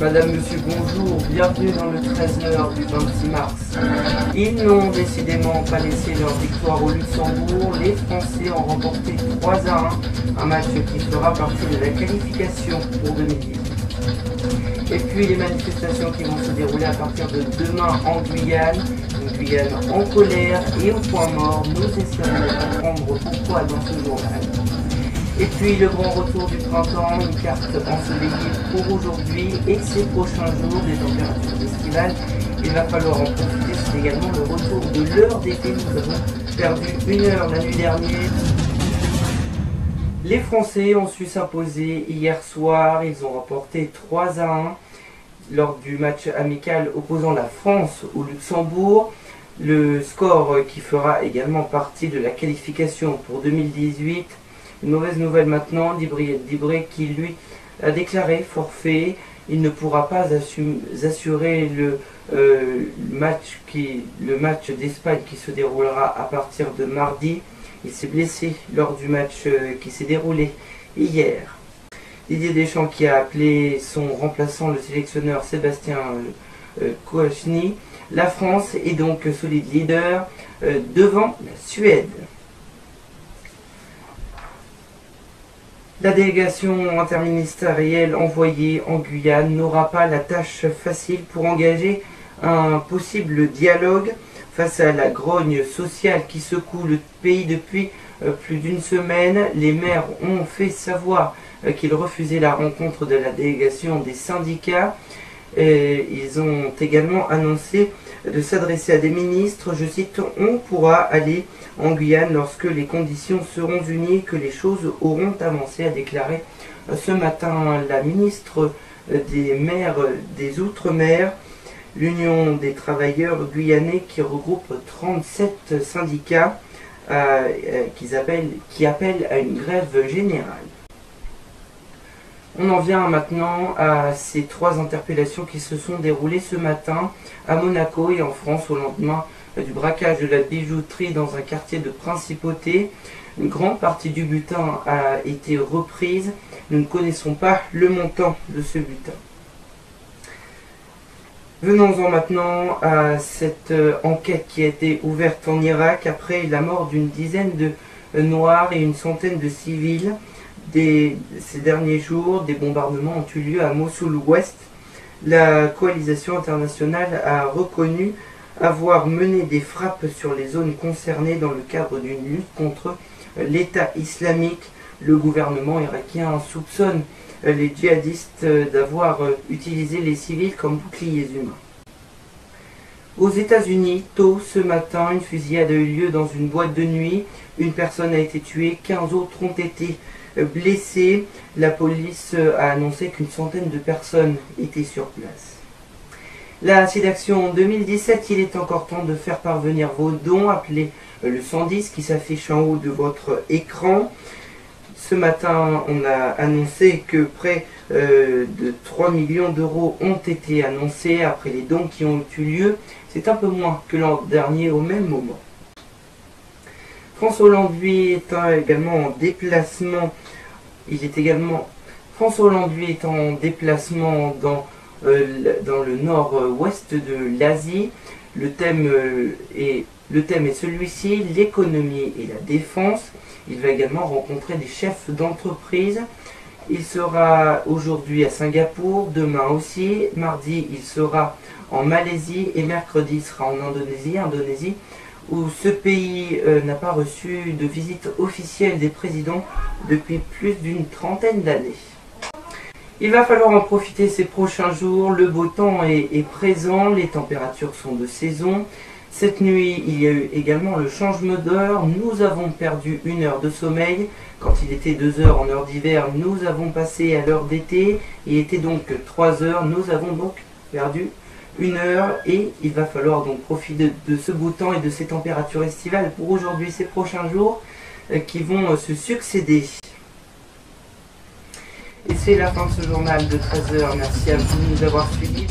Madame, Monsieur, bonjour, bienvenue dans le 13h du 26 mars. Ils n'ont décidément pas laissé leur victoire au Luxembourg. Les Français ont remporté 3-1, un match qui fera partie de la qualification pour 2018. Et puis les manifestations qui vont se dérouler à partir de demain en Guyane, une Guyane en colère et au point mort. Nous essaierons de comprendre pourquoi dans ce journal. Et puis le grand retour du printemps, une carte ensoleillée pour aujourd'hui et ces prochains jours, des températures estivales. Il va falloir en profiter, c'est également le retour de l'heure d'été. Nous avons perdu 1 heure la nuit dernière. Les Français ont su s'imposer hier soir, ils ont remporté 3-1 lors du match amical opposant la France au Luxembourg. Le score qui fera également partie de la qualification pour 2018. Une mauvaise nouvelle maintenant, Dibré qui lui a déclaré forfait. Il ne pourra pas assurer le match d'Espagne qui se déroulera à partir de mardi. Il s'est blessé lors du match qui s'est déroulé hier. Didier Deschamps qui a appelé son remplaçant, le sélectionneur Sébastien Kouachny. La France est donc solide leader devant la Suède. La délégation interministérielle envoyée en Guyane n'aura pas la tâche facile pour engager un possible dialogue face à la grogne sociale qui secoue le pays depuis plus d'une semaine. Les maires ont fait savoir qu'ils refusaient la rencontre de la délégation des syndicats. Ils ont également annoncé de s'adresser à des ministres. Je cite, « On pourra aller en Guyane lorsque les conditions seront unies et que les choses auront avancé », a déclaré ce matin la ministre des maires des Outre-mer. L'Union des travailleurs guyanais qui regroupe 37 syndicats qui appellent à une grève générale. On en vient maintenant à ces 3 interpellations qui se sont déroulées ce matin à Monaco et en France au lendemain du braquage de la bijouterie dans un quartier de principauté. Une grande partie du butin a été reprise. Nous ne connaissons pas le montant de ce butin. Venons-en maintenant à cette enquête qui a été ouverte en Irak après la mort d'une dizaine de Noirs et une centaine de civils. Ces derniers jours, des bombardements ont eu lieu à Mossoul-Ouest. La coalition internationale a reconnu avoir mené des frappes sur les zones concernées dans le cadre d'une lutte contre l'État islamique. Le gouvernement irakien soupçonne les djihadistes d'avoir utilisé les civils comme boucliers humains. Aux États-Unis, tôt ce matin, une fusillade a eu lieu dans une boîte de nuit. Une personne a été tuée, 15 autres ont été blessés. La police a annoncé qu'une centaine de personnes étaient sur place. La SIDAction 2017, il est encore temps de faire parvenir vos dons. Appelez le 110 qui s'affiche en haut de votre écran. Ce matin, on a annoncé que près de 3 millions d'euros ont été annoncés après les dons qui ont eu lieu. C'est un peu moins que l'an dernier au même moment. François Hollande, lui, est également en déplacement. François Hollande, lui, est en déplacement dans le nord-ouest de l'Asie. Le thème est celui-ci, l'économie et la défense. Il va également rencontrer des chefs d'entreprise. Il sera aujourd'hui à Singapour, demain aussi. Mardi, il sera en Malaisie et mercredi, il sera en Indonésie, où ce pays n'a pas reçu de visite officielle des présidents depuis plus d'une trentaine d'années. Il va falloir en profiter ces prochains jours. Le beau temps est présent, les températures sont de saison. Cette nuit, il y a eu également le changement d'heure. Nous avons perdu 1 heure de sommeil. Quand il était 2 heures en heure d'hiver, nous avons passé à l'heure d'été. Il était donc 3 heures. Nous avons donc perdu 1 heure. Et il va falloir donc profiter de ce beau temps et de ces températures estivales pour aujourd'hui, ces prochains jours qui vont se succéder. Et c'est la fin de ce journal de 13 heures. Merci à vous de nous avoir suivis.